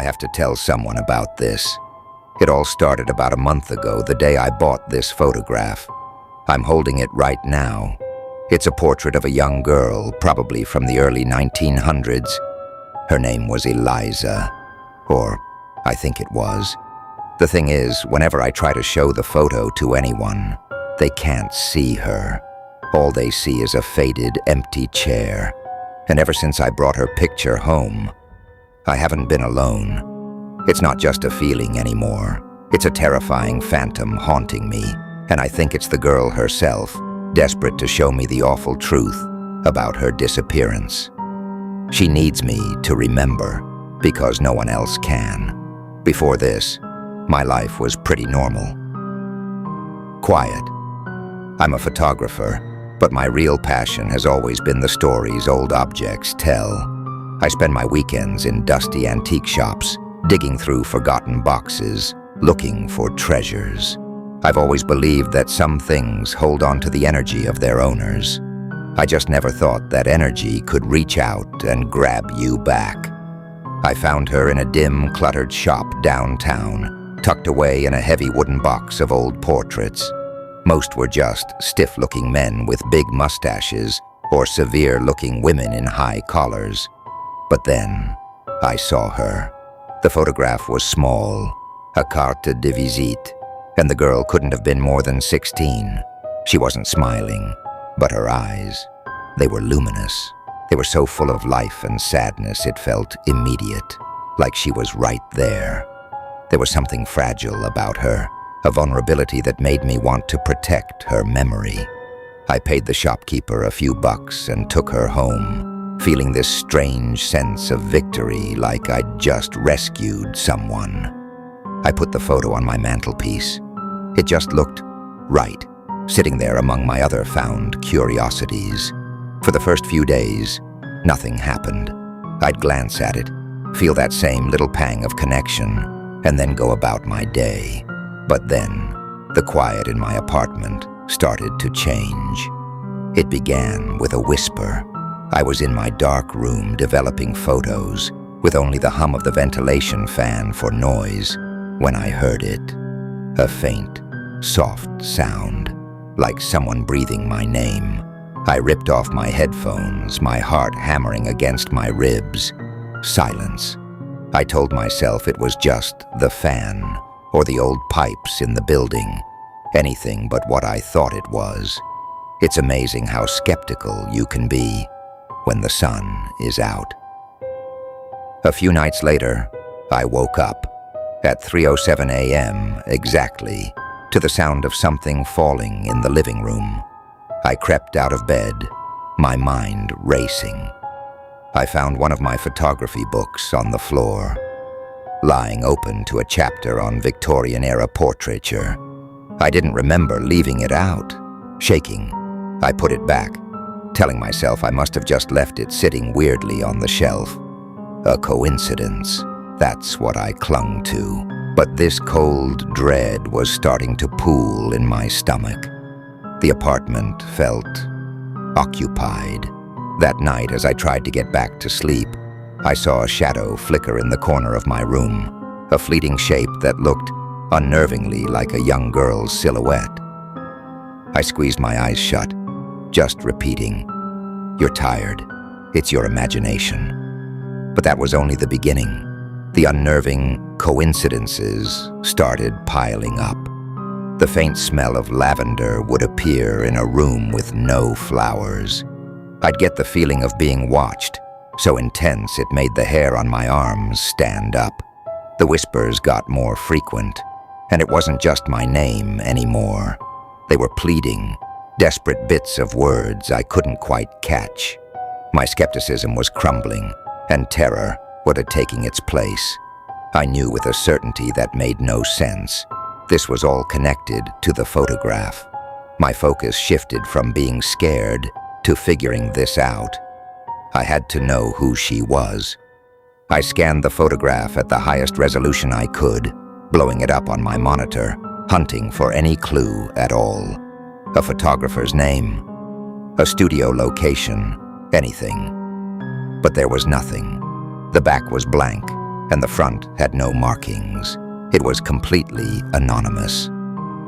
have to tell someone about this. It all started about a month ago, the day I bought this photograph. I'm holding it right now. It's a portrait of a young girl, probably from the early 1900s. Her name was Eliza, or I think it was. The thing is, whenever I try to show the photo to anyone, they can't see her. All they see is a faded, empty chair. And ever since I brought her picture home, I haven't been alone. It's not just a feeling anymore. It's a terrifying phantom haunting me, and I think it's the girl herself, desperate to show me the awful truth about her disappearance. She needs me to remember, because no one else can. Before this, my life was pretty normal. Quiet. I'm a photographer, but my real passion has always been the stories old objects tell. I spend my weekends in dusty antique shops, digging through forgotten boxes, looking for treasures. I've always believed that some things hold on to the energy of their owners. I just never thought that energy could reach out and grab you back. I found her in a dim, cluttered shop downtown, tucked away in a heavy wooden box of old portraits. Most were just stiff-looking men with big mustaches or severe-looking women in high collars. But then, I saw her. The photograph was small, a carte de visite, and the girl couldn't have been more than 16. She wasn't smiling, but her eyes, they were luminous. They were so full of life and sadness it felt immediate, like she was right there. There was something fragile about her, a vulnerability that made me want to protect her memory. I paid the shopkeeper a few bucks and took her home, feeling this strange sense of victory, like I'd just rescued someone. I put the photo on my mantelpiece. It just looked right, sitting there among my other found curiosities. For the first few days, nothing happened. I'd glance at it, feel that same little pang of connection, and then go about my day. But then, the quiet in my apartment started to change. It began with a whisper. I was in my dark room developing photos, with only the hum of the ventilation fan for noise, when I heard it. A faint, soft sound, like someone breathing my name. I ripped off my headphones, my heart hammering against my ribs. Silence. I told myself it was just the fan, or the old pipes in the building. Anything but what I thought it was. It's amazing how skeptical you can be when the sun is out. A few nights later, I woke up at 3:07 a.m. exactly, to the sound of something falling in the living room. I crept out of bed, my mind racing. I found one of my photography books on the floor, lying open to a chapter on Victorian-era portraiture. I didn't remember leaving it out. Shaking, I put it back, telling myself I must have just left it sitting weirdly on the shelf. A coincidence, that's what I clung to. But this cold dread was starting to pool in my stomach. The apartment felt occupied. That night, as I tried to get back to sleep, I saw a shadow flicker in the corner of my room, a fleeting shape that looked unnervingly like a young girl's silhouette. I squeezed my eyes shut, just repeating, "You're tired. It's your imagination." But that was only the beginning. The unnerving coincidences started piling up. The faint smell of lavender would appear in a room with no flowers. I'd get the feeling of being watched, so intense it made the hair on my arms stand up. The whispers got more frequent, and it wasn't just my name anymore. They were pleading, desperate bits of words I couldn't quite catch. My skepticism was crumbling, and terror was taking its place. I knew with a certainty that made no sense. This was all connected to the photograph. My focus shifted from being scared to figuring this out. I had to know who she was. I scanned the photograph at the highest resolution I could, blowing it up on my monitor, hunting for any clue at all. A photographer's name, a studio location, anything. But there was nothing. The back was blank, and the front had no markings. It was completely anonymous.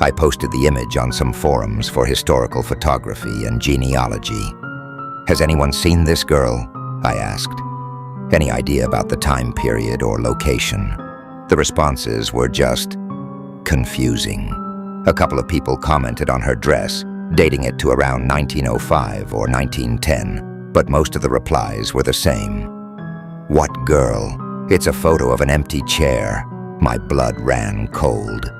I posted the image on some forums for historical photography and genealogy. "Has anyone seen this girl?" I asked. "Any idea about the time period or location?" The responses were just confusing. A couple of people commented on her dress, dating it to around 1905 or 1910, but most of the replies were the same. "What girl? It's a photo of an empty chair." My blood ran cold.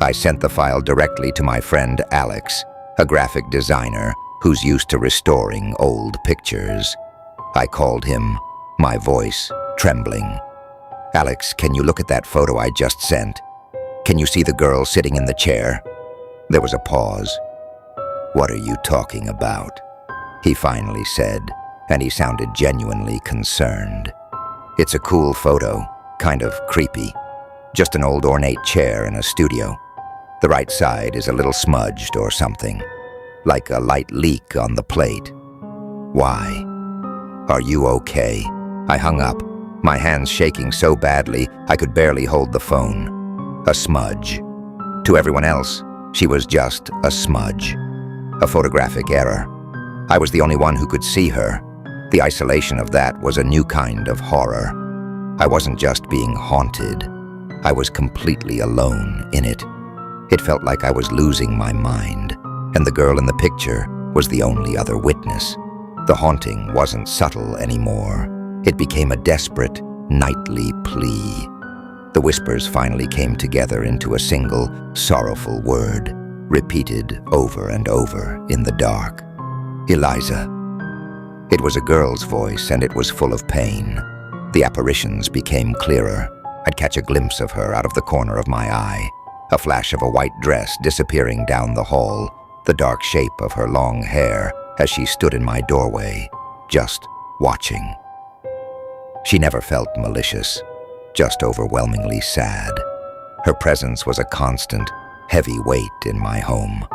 I sent the file directly to my friend Alex, a graphic designer who's used to restoring old pictures. I called him, my voice trembling. "Alex, can you look at that photo I just sent? Can you see the girl sitting in the chair?" There was a pause. "What are you talking about?" he finally said, and he sounded genuinely concerned. "It's a cool photo, kind of creepy. Just an old ornate chair in a studio. The right side is a little smudged or something, like a light leak on the plate. Why? Are you okay?" I hung up, my hands shaking so badly I could barely hold the phone. A smudge. To everyone else, she was just a smudge. A photographic error. I was the only one who could see her. The isolation of that was a new kind of horror. I wasn't just being haunted. I was completely alone in it. It felt like I was losing my mind, and the girl in the picture was the only other witness. The haunting wasn't subtle anymore. It became a desperate, nightly plea. The whispers finally came together into a single, sorrowful word, repeated over and over in the dark. "Eliza." It was a girl's voice, and it was full of pain. The apparitions became clearer. I'd catch a glimpse of her out of the corner of my eye, a flash of a white dress disappearing down the hall, the dark shape of her long hair as she stood in my doorway, just watching. She never felt malicious, just overwhelmingly sad. Her presence was a constant, heavy weight in my home.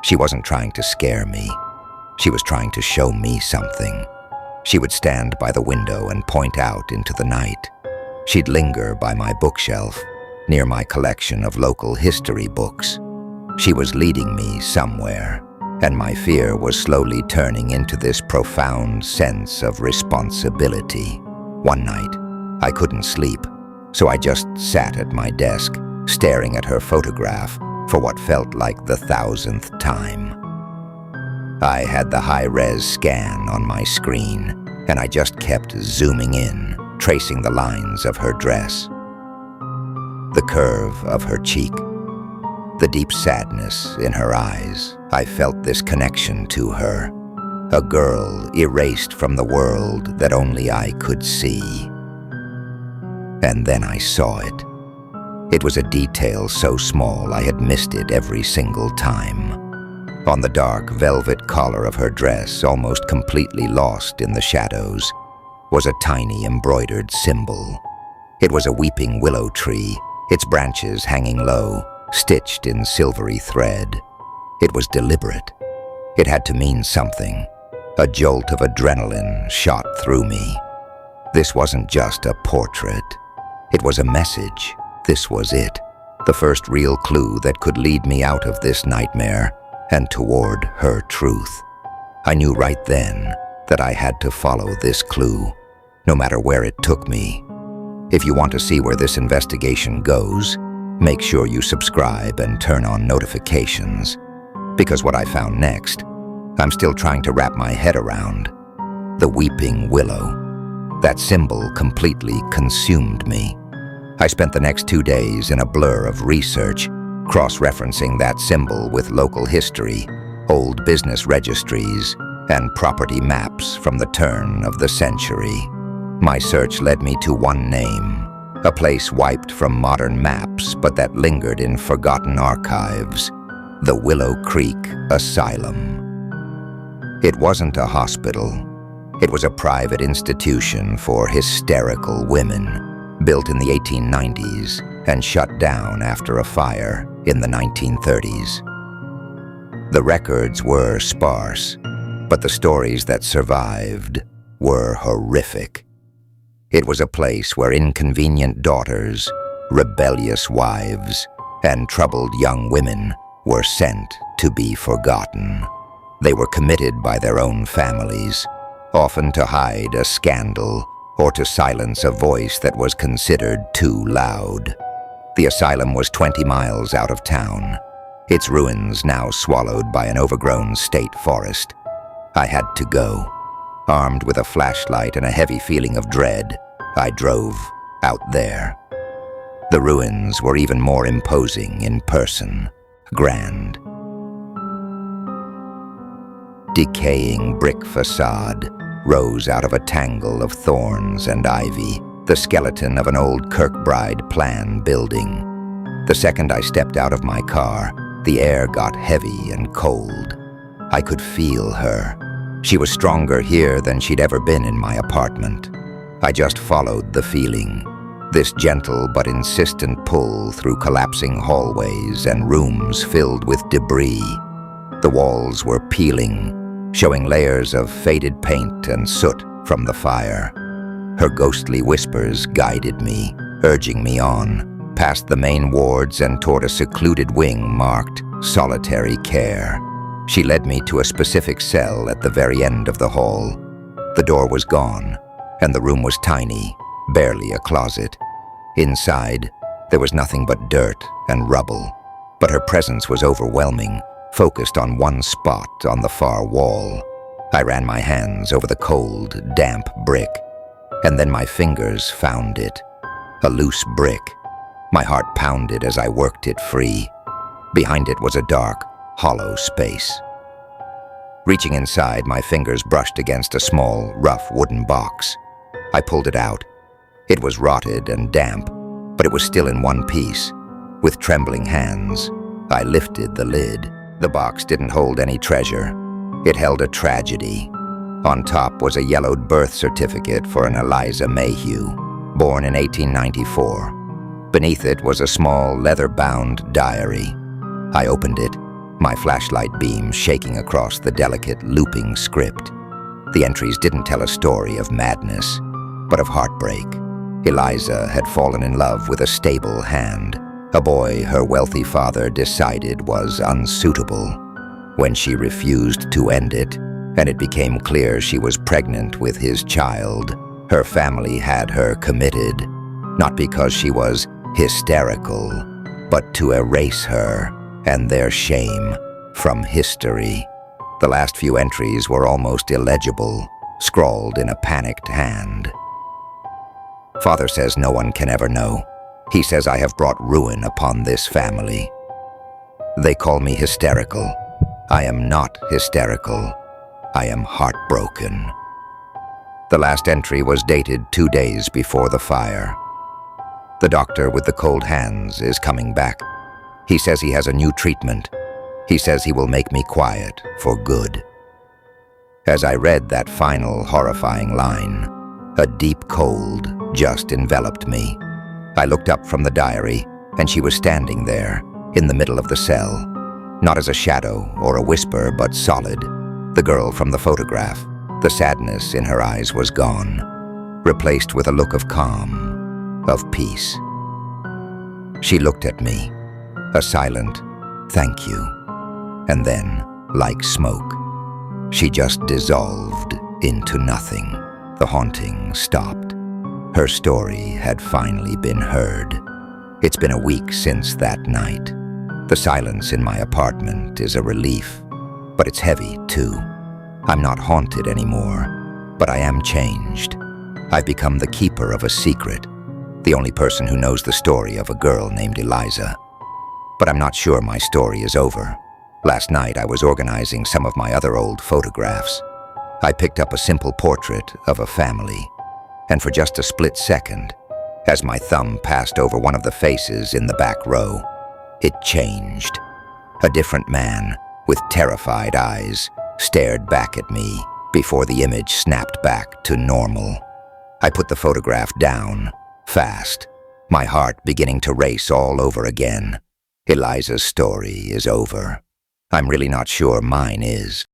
She wasn't trying to scare me. She was trying to show me something. She would stand by the window and point out into the night. She'd linger by my bookshelf, near my collection of local history books. She was leading me somewhere, and my fear was slowly turning into this profound sense of responsibility. One night, I couldn't sleep, so I just sat at my desk, staring at her photograph for what felt like the 1,000th time. I had the high-res scan on my screen, and I just kept zooming in, tracing the lines of her dress, the curve of her cheek, the deep sadness in her eyes. I felt this connection to her, a girl erased from the world that only I could see. And then I saw it. It was a detail so small I had missed it every single time. On the dark velvet collar of her dress, almost completely lost in the shadows, was a tiny embroidered symbol. It was a weeping willow tree, its branches hanging low, stitched in silvery thread. It was deliberate. It had to mean something. A jolt of adrenaline shot through me. This wasn't just a portrait. It was a message. This was it. The first real clue that could lead me out of this nightmare and toward her truth. I knew right then that I had to follow this clue, no matter where it took me. If you want to see where this investigation goes, make sure you subscribe and turn on notifications, because what I found next, I'm still trying to wrap my head around. The weeping willow. That symbol completely consumed me. I spent the next 2 days in a blur of research, cross-referencing that symbol with local history, old business registries, and property maps from the turn of the century. My search led me to one name, a place wiped from modern maps but that lingered in forgotten archives, the Willow Creek Asylum. It wasn't a hospital. It was a private institution for hysterical women, built in the 1890s and shut down after a fire in the 1930s. The records were sparse, but the stories that survived were horrific. It was a place where inconvenient daughters, rebellious wives, and troubled young women were sent to be forgotten. They were committed by their own families, often to hide a scandal or to silence a voice that was considered too loud. The asylum was 20 miles out of town, its ruins now swallowed by an overgrown state forest. I had to go. Armed with a flashlight and a heavy feeling of dread, I drove out there. The ruins were even more imposing in person, grand. Decaying brick facade rose out of a tangle of thorns and ivy, the skeleton of an old Kirkbride plan building. The second I stepped out of my car, the air got heavy and cold. I could feel her. She was stronger here than she'd ever been in my apartment. I just followed the feeling, this gentle but insistent pull through collapsing hallways and rooms filled with debris. The walls were peeling, showing layers of faded paint and soot from the fire. Her ghostly whispers guided me, urging me on, past the main wards and toward a secluded wing marked solitary care. She led me to a specific cell at the very end of the hall. The door was gone, and the room was tiny, barely a closet. Inside, there was nothing but dirt and rubble, but her presence was overwhelming, focused on one spot on the far wall. I ran my hands over the cold, damp brick, and then my fingers found it. A loose brick. My heart pounded as I worked it free. Behind it was a dark, hollow space. Reaching inside, my fingers brushed against a small, rough wooden box. I pulled it out. It was rotted and damp, but it was still in one piece. With trembling hands, I lifted the lid. The box didn't hold any treasure. It held a tragedy. On top was a yellowed birth certificate for an Eliza Mayhew, born in 1894. Beneath it was a small, leather-bound diary. I opened it, my flashlight beam shaking across the delicate, looping script. The entries didn't tell a story of madness, but of heartbreak. Eliza had fallen in love with a stable hand, a boy her wealthy father decided was unsuitable. When she refused to end it, and it became clear she was pregnant with his child, her family had her committed, not because she was hysterical, but to erase her and their shame from history. The last few entries were almost illegible, scrawled in a panicked hand. Father says no one can ever know. He says I have brought ruin upon this family. They call me hysterical. I am not hysterical. I am heartbroken. The last entry was dated 2 days before the fire. The doctor with the cold hands is coming back. He says he has a new treatment. He says he will make me quiet for good. As I read that final horrifying line, a deep cold just enveloped me. I looked up from the diary, and she was standing there, in the middle of the cell. Not as a shadow or a whisper, but solid. The girl from the photograph. The sadness in her eyes was gone, replaced with a look of calm, of peace. She looked at me, a silent "thank you," and then, like smoke, she just dissolved into nothing. The haunting stopped. Her story had finally been heard. It's been a week since that night. The silence in my apartment is a relief, but it's heavy too. I'm not haunted anymore, but I am changed. I've become the keeper of a secret, the only person who knows the story of a girl named Eliza. But I'm not sure my story is over. Last night I was organizing some of my other old photographs. I picked up a simple portrait of a family, and for just a split second, as my thumb passed over one of the faces in the back row, it changed. A different man, with terrified eyes, stared back at me before the image snapped back to normal. I put the photograph down, fast, my heart beginning to race all over again. Eliza's story is over. I'm really not sure mine is.